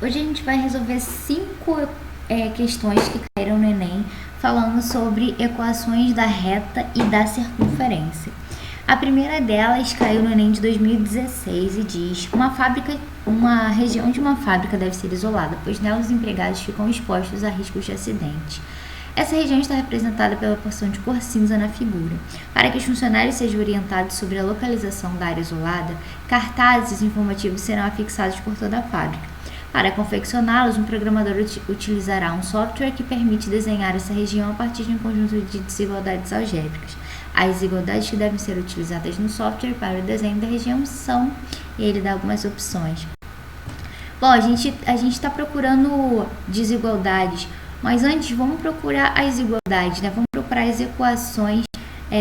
Hoje a gente vai resolver 5 questões que caíram no Enem, falando sobre equações da reta e da circunferência. A primeira delas caiu no Enem de 2016 e diz: uma região de uma fábrica deve ser isolada, pois nela os empregados ficam expostos a riscos de acidente. Essa região está representada pela porção de cor cinza na figura. Para que os funcionários sejam orientados sobre a localização da área isolada, cartazes informativos serão afixados por toda a fábrica. Para confeccioná-los, um programador utilizará um software que permite desenhar essa região a partir de um conjunto de desigualdades algébricas. As desigualdades que devem ser utilizadas no software para o desenho da região são, e ele dá algumas opções. Bom, a gente está procurando desigualdades, mas antes vamos procurar as igualdades, né? Vamos procurar as equações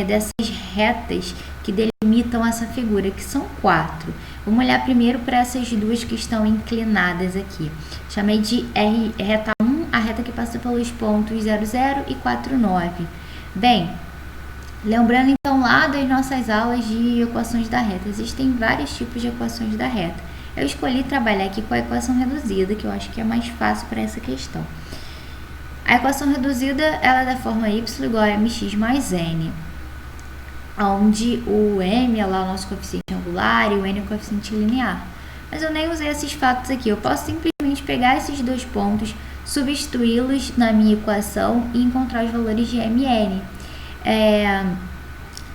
dessas retas que delimitam essa figura, que são 4. Vamos olhar primeiro para essas duas que estão inclinadas aqui. Chamei de reta 1, a reta que passa pelos pontos 0, 0 e 4, 9. Bem, lembrando então lá das nossas aulas de equações da reta, existem vários tipos de equações da reta. Eu escolhi trabalhar aqui com a equação reduzida, que eu acho que é mais fácil para essa questão. A equação reduzida ela é da forma y igual a mx mais n, onde o m é lá o nosso coeficiente angular e o n é o coeficiente linear. Mas eu nem usei esses fatos aqui, eu posso simplesmente pegar esses dois pontos, substituí-los na minha equação e encontrar os valores de m e n.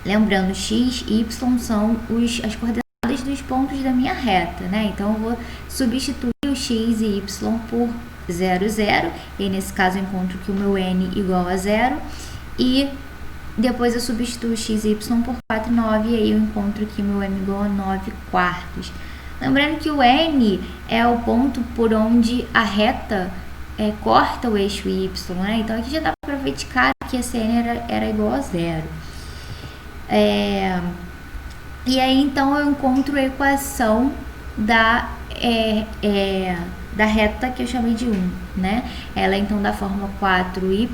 Lembrando, x e y são as coordenadas dos pontos da minha reta, né? Então eu vou substituir o x e y por 0, 0, e nesse caso eu encontro que o meu n igual a 0, e depois eu substituo x e y por 4, 9, e aí eu encontro que o meu m igual a 9 quartos. Lembrando que o n é o ponto por onde a reta corta o eixo y, né? Então aqui já dá para ver de cara que esse n era igual a 0. E aí então eu encontro a equação da reta que eu chamei de 1, né? Ela é então da forma 4y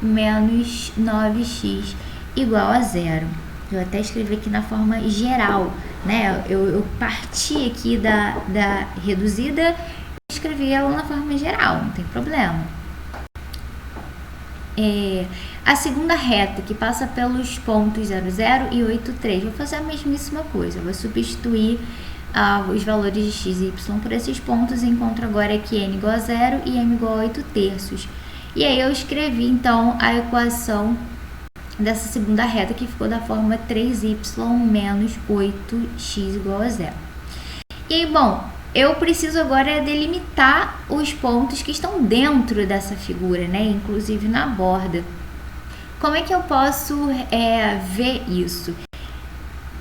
menos 9x igual a 0. Eu até escrevi aqui na forma geral, né? Eu parti aqui da reduzida e escrevi ela na forma geral, não tem problema. A segunda reta, que passa pelos pontos 0, 0 e 8, 3, vou fazer a mesmíssima coisa, eu vou substituir os valores de x e y por esses pontos e encontro agora que n igual a 0 e m igual a 8 terços. E aí eu escrevi então a equação dessa segunda reta, que ficou da forma 3y menos 8x igual a 0. E aí, bom, eu preciso agora delimitar os pontos que estão dentro dessa figura, né? Inclusive na borda. Como é que eu posso ver isso?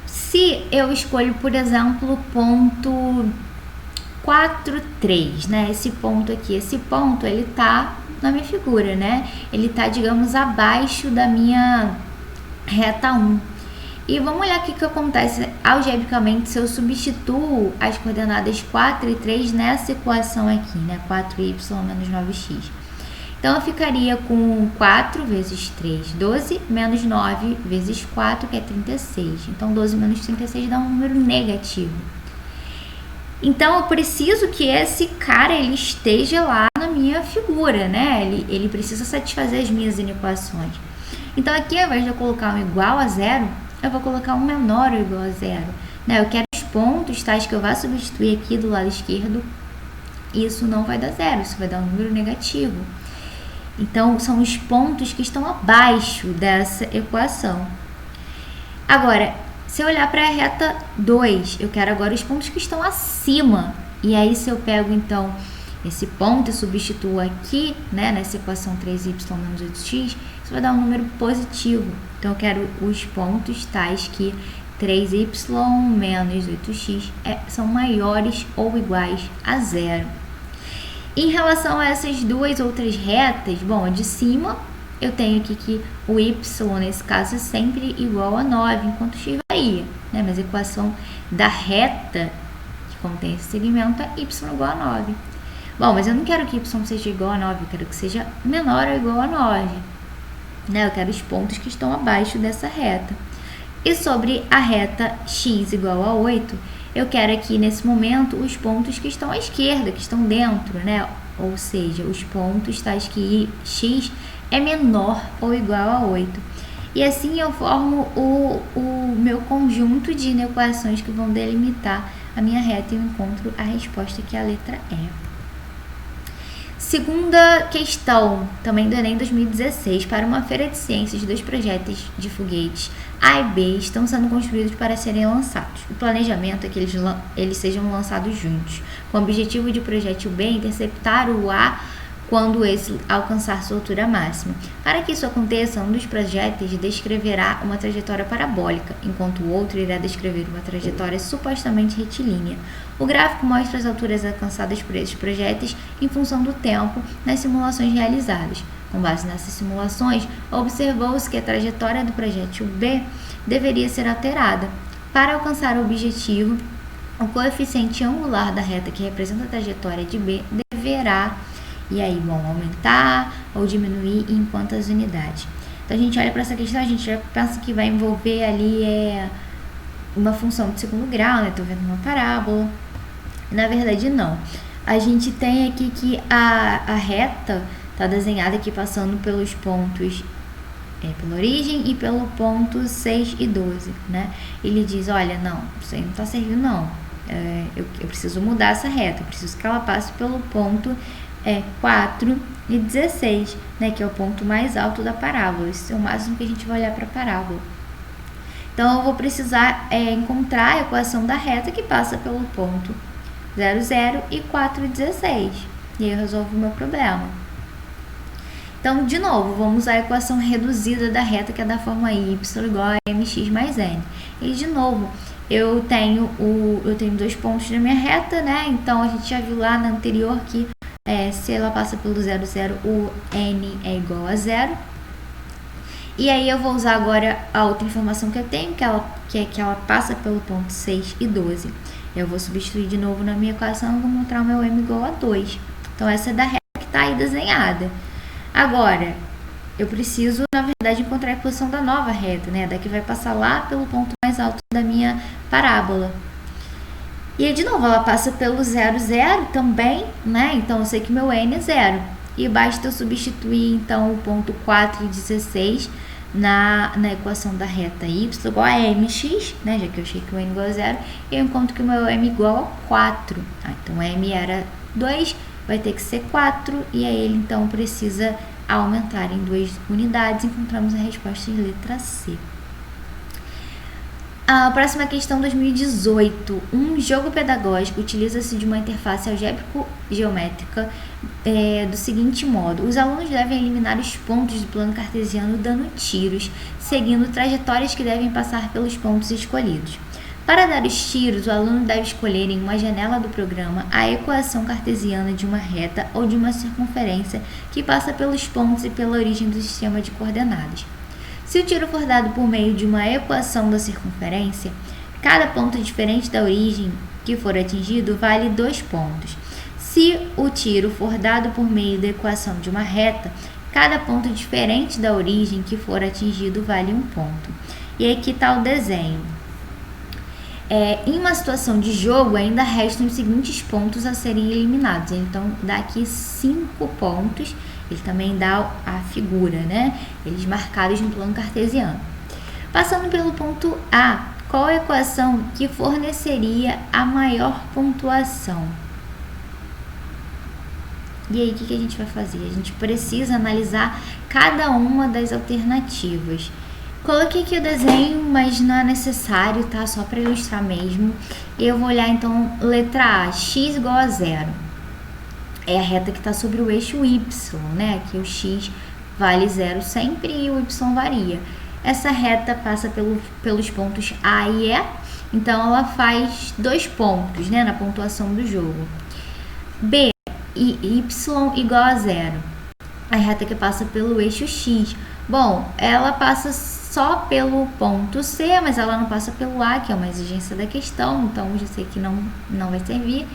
Se eu escolho, por exemplo, ponto 4, 3, né? Esse ponto aqui, ele tá na minha figura, né? Ele tá, digamos, abaixo da minha reta 1. E vamos olhar o que acontece algebricamente se eu substituo as coordenadas 4 e 3 nessa equação aqui, né? 4y menos 9x. Então, eu ficaria com 4 vezes 3, 12, menos 9 vezes 4, que é 36. Então, 12 menos 36 dá um número negativo. Então, eu preciso que esse cara ele esteja lá na minha figura, né? Ele precisa satisfazer as minhas inequações. Então, aqui, ao invés de eu colocar um igual a 0, eu vou colocar um menor ou igual a 0. Né? Eu quero os pontos tais que eu vá substituir aqui do lado esquerdo. Isso não vai dar 0, isso vai dar um número negativo. Então, são os pontos que estão abaixo dessa equação. Agora, se eu olhar para a reta 2, eu quero agora os pontos que estão acima. E aí, se eu pego, então, esse ponto e substituo aqui, né, nessa equação 3y menos 8x, isso vai dar um número positivo. Então, eu quero os pontos tais que 3y menos 8x são maiores ou iguais a 0. Em relação a essas duas outras retas, bom, a de cima eu tenho aqui que o y, nesse caso, é sempre igual a 9, enquanto x varia, né? Mas a equação da reta que contém esse segmento é y igual a 9. Bom, mas eu não quero que y seja igual a 9, eu quero que seja menor ou igual a 9. Né? Eu quero os pontos que estão abaixo dessa reta. E sobre a reta x igual a 8, eu quero aqui, nesse momento, os pontos que estão à esquerda, que estão dentro, né? Ou seja, os pontos tais que x é menor ou igual a 8. E assim eu formo o meu conjunto de equações que vão delimitar a minha reta e eu encontro a resposta, que é a letra E. Segunda questão, também do Enem 2016, para uma feira de ciências, 2 projetos de foguetes A e B estão sendo construídos para serem lançados. O planejamento é que eles sejam lançados juntos, com o objetivo de o projétil B interceptar o A quando esse alcançar sua altura máxima. Para que isso aconteça, um dos projéteis descreverá uma trajetória parabólica, enquanto o outro irá descrever uma trajetória supostamente retilínea. O gráfico mostra as alturas alcançadas por esses projéteis em função do tempo nas simulações realizadas. Com base nessas simulações, observou-se que a trajetória do projétil B deveria ser alterada. Para alcançar o objetivo, o coeficiente angular da reta que representa a trajetória de B deverá aumentar ou diminuir em quantas unidades. Então a gente olha para essa questão, a gente já pensa que vai envolver ali uma função de segundo grau, né? Estou vendo uma parábola. Na verdade, não. A gente tem aqui que a reta está desenhada aqui passando pelos pontos, pela origem e pelo ponto 6 e 12, né? Ele diz, olha, não, isso aí não está servindo não. Eu preciso mudar essa reta, eu preciso que ela passe pelo ponto 4 e 16, né, que é o ponto mais alto da parábola. Isso é o máximo que a gente vai olhar para a parábola. Então, eu vou precisar encontrar a equação da reta que passa pelo ponto 0, 0 e 4 e 16. E aí eu resolvo o meu problema. Então, de novo, vamos usar a equação reduzida da reta, que é da forma y igual a mx mais n. E, de novo, eu tenho 2 pontos na minha reta, né? Então, a gente já viu lá na anterior que se ela passa pelo 0, 0, o n é igual a 0. E aí eu vou usar agora a outra informação que eu tenho, que é que ela passa pelo ponto 6 e 12. Eu vou substituir de novo na minha equação e vou encontrar o meu m igual a 2. Então, essa é da reta que está aí desenhada. Agora, eu preciso, na verdade, encontrar a equação da nova reta, né? Daqui vai passar lá pelo ponto mais alto da minha parábola. E aí, de novo, ela passa pelo 0, 0 também, né? Então, eu sei que meu n é 0. E basta eu substituir, então, o ponto 4 e 16 na equação da reta y igual a mx, né? Já que eu achei que o n igual a 0. E eu encontro que o meu m igual a 4. Então, m era 2, vai ter que ser 4. E aí, ele, então, precisa aumentar em 2 unidades. Encontramos a resposta em letra C. A próxima questão, 2018. Um jogo pedagógico utiliza-se de uma interface algébrico-geométrica do seguinte modo. Os alunos devem eliminar os pontos do plano cartesiano dando tiros, seguindo trajetórias que devem passar pelos pontos escolhidos. Para dar os tiros, o aluno deve escolher em uma janela do programa a equação cartesiana de uma reta ou de uma circunferência que passa pelos pontos e pela origem do sistema de coordenadas. Se o tiro for dado por meio de uma equação da circunferência, cada ponto diferente da origem que for atingido vale 2 pontos. Se o tiro for dado por meio da equação de uma reta, cada ponto diferente da origem que for atingido vale 1 ponto. E aqui está o desenho. Em uma situação de jogo, ainda restam os seguintes pontos a serem eliminados. Então, dá aqui 5 pontos. Ele também dá a figura, né? Eles marcados no plano cartesiano. Passando pelo ponto A, qual a equação que forneceria a maior pontuação? E aí, o que a gente vai fazer? A gente precisa analisar cada uma das alternativas. Coloquei aqui o desenho, mas não é necessário, tá? Só para ilustrar mesmo. Eu vou olhar, então, letra A, x igual a 0. É a reta que está sobre o eixo y, né? Que o x vale 0 sempre e o y varia. Essa reta passa pelos pontos A e E, então ela faz 2 pontos, né? Na pontuação do jogo. B, y igual a 0. A reta que passa pelo eixo x. Bom, ela passa só pelo ponto C, mas ela não passa pelo A, que é uma exigência da questão, então eu já sei que não vai servir.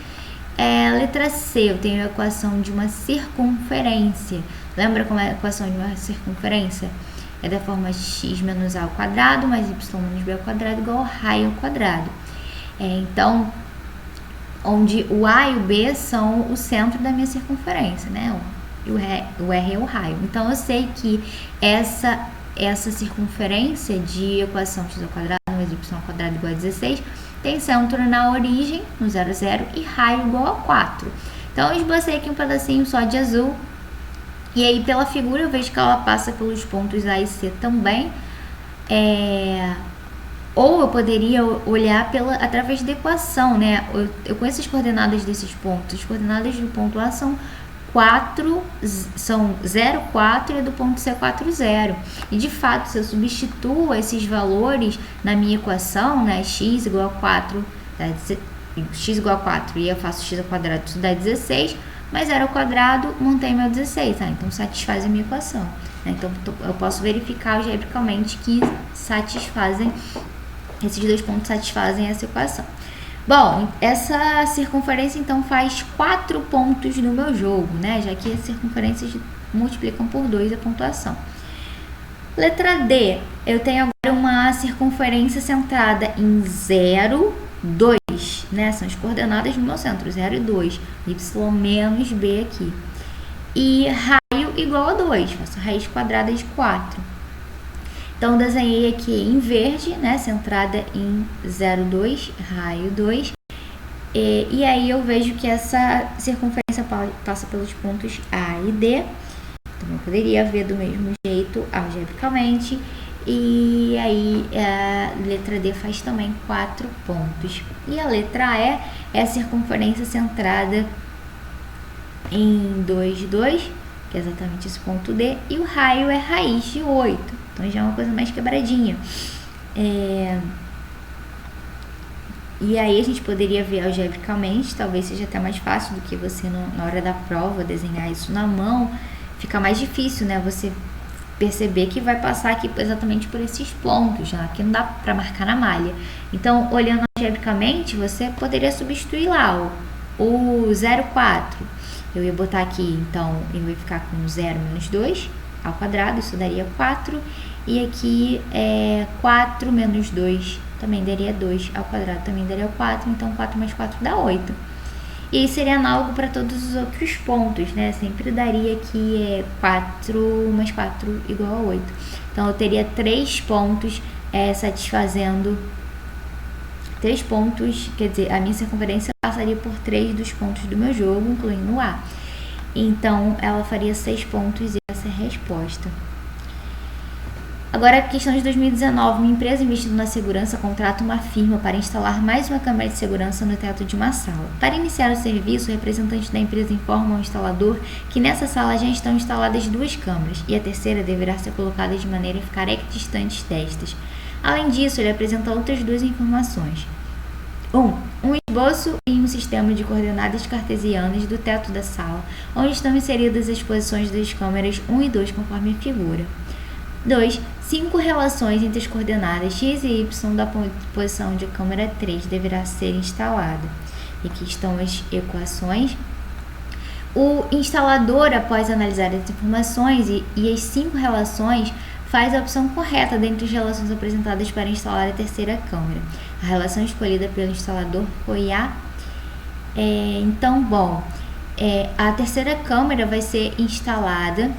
Letra C, eu tenho a equação de uma circunferência. Lembra como é a equação de uma circunferência? É da forma x menos a ao quadrado mais y menos b ao quadrado igual a raio ao quadrado. Então, onde o A e o B são o centro da minha circunferência, né? O R é o raio. Então, eu sei que essa circunferência de equação x ao quadrado mais y ao quadrado igual a 16 tem centro na origem, no 0, 0, e raio igual a 4. Então, eu esbocei aqui um pedacinho só de azul. E aí, pela figura, eu vejo que ela passa pelos pontos A e C também. Ou eu poderia olhar através da equação, né? Eu conheço as coordenadas desses pontos. As coordenadas do ponto A são 0, 4 e do ponto C 4, 0. E de fato, se eu substituo esses valores na minha equação, né? X igual a 4, x igual a 4 e eu faço x ao quadrado, isso dá 16, mas 0 ao quadrado mantém meu 16, então satisfaz a minha equação. Né? Então eu posso verificar algebricamente que esses dois pontos satisfazem essa equação. Bom, essa circunferência então faz 4 pontos no meu jogo, né? Já que as circunferências multiplicam por 2 a pontuação. Letra D, eu tenho agora uma circunferência centrada em 0, 2, né? São as coordenadas do meu centro, 0 e 2, y menos b aqui. E raio igual a 2, faço raiz quadrada de 4. Então, desenhei aqui em verde, né, centrada em 0, 2, raio 2. E aí eu vejo que essa circunferência passa pelos pontos A e D. Então, eu poderia ver do mesmo jeito, algebricamente. E aí, a letra D faz também 4 pontos. E a letra E é a circunferência centrada em 2, 2, que é exatamente esse ponto D. E o raio é raiz de 8. Então, já é uma coisa mais quebradinha. E aí, a gente poderia ver algebricamente, talvez seja até mais fácil do que você, na hora da prova, desenhar isso na mão. Fica mais difícil, né? Você perceber que vai passar aqui exatamente por esses pontos, já que não dá para marcar na malha. Então, olhando algebricamente, você poderia substituir lá o 0, 4. Eu ia botar aqui, então, eu ia ficar com 0 menos 2 ao quadrado, isso daria 4. E aqui 4 menos 2 também daria 2 ao quadrado, também daria 4. Então, 4 mais 4 dá 8. E aí seria análogo para todos os outros pontos, né? Sempre daria aqui 4 mais 4 igual a 8. Então, eu teria 3 pontos satisfazendo 3 pontos, quer dizer, a minha circunferência passaria por 3 dos pontos do meu jogo, incluindo o A. Então, ela faria 6 pontos e essa é a resposta. Agora, a questão de 2019. Uma empresa investindo na segurança contrata uma firma para instalar mais uma câmera de segurança no teto de uma sala. Para iniciar o serviço, o representante da empresa informa ao instalador que nessa sala já estão instaladas 2 câmeras e a terceira deverá ser colocada de maneira a ficar equidistante destas. Além disso, ele apresenta outras 2 informações. 1 esboço em um sistema de coordenadas cartesianas do teto da sala, onde estão inseridas as posições das câmeras 1 e 2 conforme a figura. 2. 5 relações entre as coordenadas x e y da posição de câmera 3 deverá ser instalada. E aqui estão as equações. O instalador, após analisar as informações e as 5 relações, faz a opção correta dentre as relações apresentadas para instalar a terceira câmera. A relação escolhida pelo instalador foi a... a terceira câmera vai ser instalada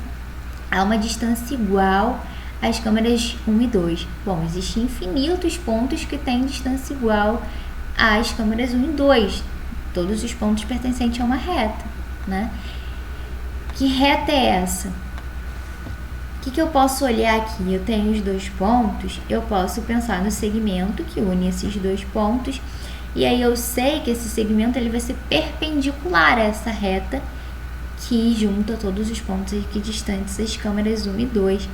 a uma distância igual às câmeras 1 e 2. Bom, existem infinitos pontos que têm distância igual às câmeras 1 e 2. Todos os pontos pertencentes a uma reta, né? Que reta é essa? O que eu posso olhar aqui? Eu tenho os 2 pontos, eu posso pensar no segmento que une esses 2 pontos, e aí eu sei que esse segmento ele vai ser perpendicular a essa reta que junta todos os pontos equidistantes das câmeras 1 e 2.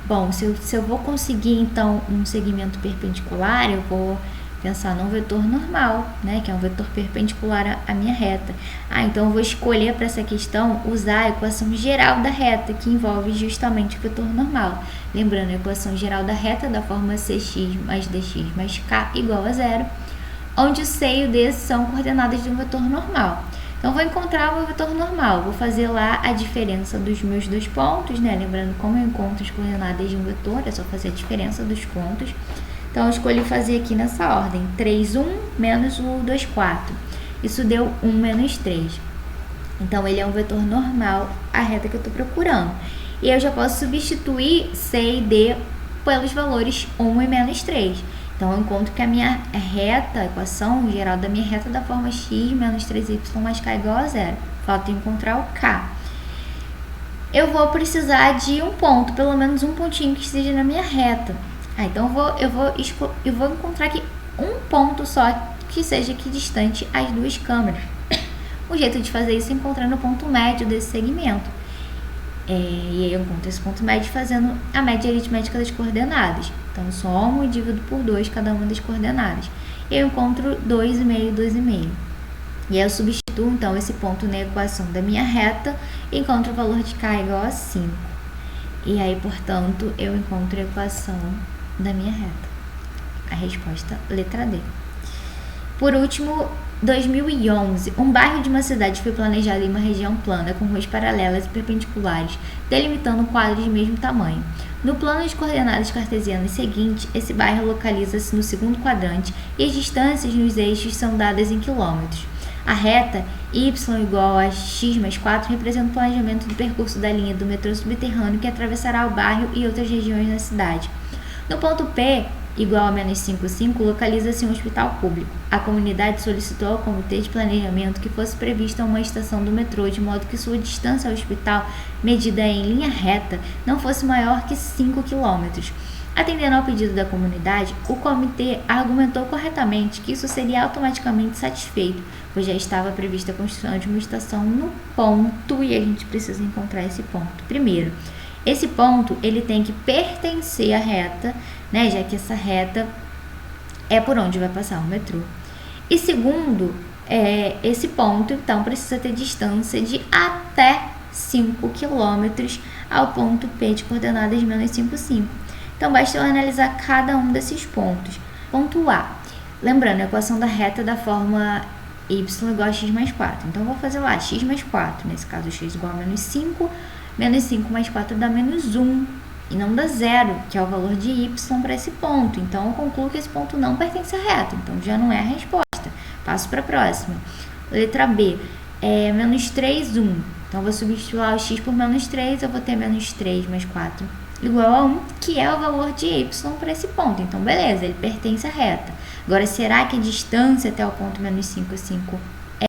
Bom, se eu vou conseguir então um segmento perpendicular, eu vou pensar num vetor normal, né, que é um vetor perpendicular à minha reta. Então eu vou escolher para essa questão usar a equação geral da reta, que envolve justamente o vetor normal. Lembrando, a equação geral da reta da forma cx mais dx mais k igual a 0, onde o c e o d são coordenadas de um vetor normal. Então, vou encontrar o meu vetor normal, vou fazer lá a diferença dos meus 2 pontos, né? Lembrando como eu encontro as coordenadas de um vetor, é só fazer a diferença dos pontos. Então, eu escolhi fazer aqui nessa ordem, 3, 1, menos o 2, 4. Isso deu 1 menos 3. Então, ele é um vetor normal, a reta que eu estou procurando. E eu já posso substituir C e D pelos valores 1 e menos 3. Então, eu encontro que a minha reta, a equação geral da minha reta da forma x menos 3y mais k igual a 0. Falta encontrar o k. Eu vou precisar de um ponto, pelo menos um pontinho que esteja na minha reta. Então, eu vou encontrar aqui um ponto só que seja equidistante às duas câmeras. O jeito de fazer isso é encontrando o ponto médio desse segmento. E aí eu encontro esse ponto médio fazendo a média aritmética das coordenadas. Então, eu somo e divido por 2 cada uma das coordenadas. E eu encontro 2,5, 2,5. E aí eu substituo, então, esse ponto na equação da minha reta e encontro o valor de k igual a 5. E aí, portanto, eu encontro a equação da minha reta. A resposta, letra D. Por último, 2011, um bairro de uma cidade foi planejado em uma região plana, com ruas paralelas e perpendiculares, delimitando quadros de mesmo tamanho. No plano de coordenadas cartesianas seguinte, esse bairro localiza-se no segundo quadrante e as distâncias nos eixos são dadas em quilômetros. A reta y igual a x mais 4 representa o planejamento do percurso da linha do metrô subterrâneo que atravessará o bairro e outras regiões da cidade. No ponto P, igual a menos 5,5, localiza-se um hospital público. A comunidade solicitou ao comitê de planejamento que fosse prevista uma estação do metrô, de modo que sua distância ao hospital, medida em linha reta, não fosse maior que 5 km. Atendendo ao pedido da comunidade, o comitê argumentou corretamente que isso seria automaticamente satisfeito, pois já estava prevista a construção de uma estação no ponto, e a gente precisa encontrar esse ponto. Primeiro, esse ponto ele tem que pertencer à reta, né, já que essa reta é por onde vai passar o metrô. E segundo, esse ponto, então, precisa ter distância de até 5 km ao ponto P de coordenadas menos 5,5. Então, basta eu analisar cada um desses pontos. Ponto A. Lembrando, a equação da reta é da forma y igual a x mais 4. Então, eu vou fazer lá x mais 4. Nesse caso, x igual a menos 5. Menos 5 mais 4 dá menos 1. E não dá 0, que é o valor de y para esse ponto. Então, eu concluo que esse ponto não pertence à reta. Então, já não é a resposta. Passo para a próxima. Letra B. Menos 3, 1. Então, eu vou substituir o x por menos 3. Eu vou ter menos 3 mais 4 igual a 1, que é o valor de y para esse ponto. Então, beleza, ele pertence à reta. Agora, será que a distância até o ponto menos 5,5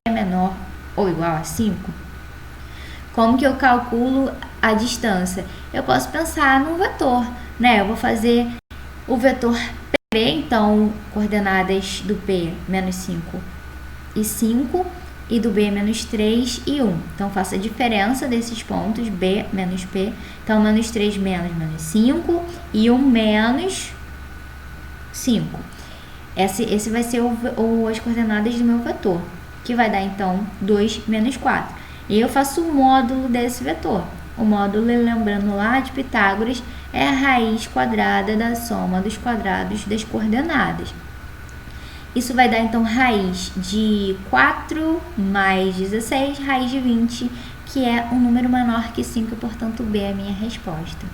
é menor ou igual a 5? Como que eu calculo a distância? Eu posso pensar num vetor, né? Eu vou fazer o vetor P, então, coordenadas do P, menos 5 e 5, e do B, menos 3 e 1. Então, faço a diferença desses pontos, B menos P. Então, menos 3 menos 5 e 1 menos 5. Esse vai ser as coordenadas do meu vetor, que vai dar, então, 2 menos 4. E eu faço o módulo desse vetor. O módulo, lembrando lá de Pitágoras, é a raiz quadrada da soma dos quadrados das coordenadas. Isso vai dar, então, raiz de 4 mais 16, raiz de 20, que é um número menor que 5, portanto, B é a minha resposta.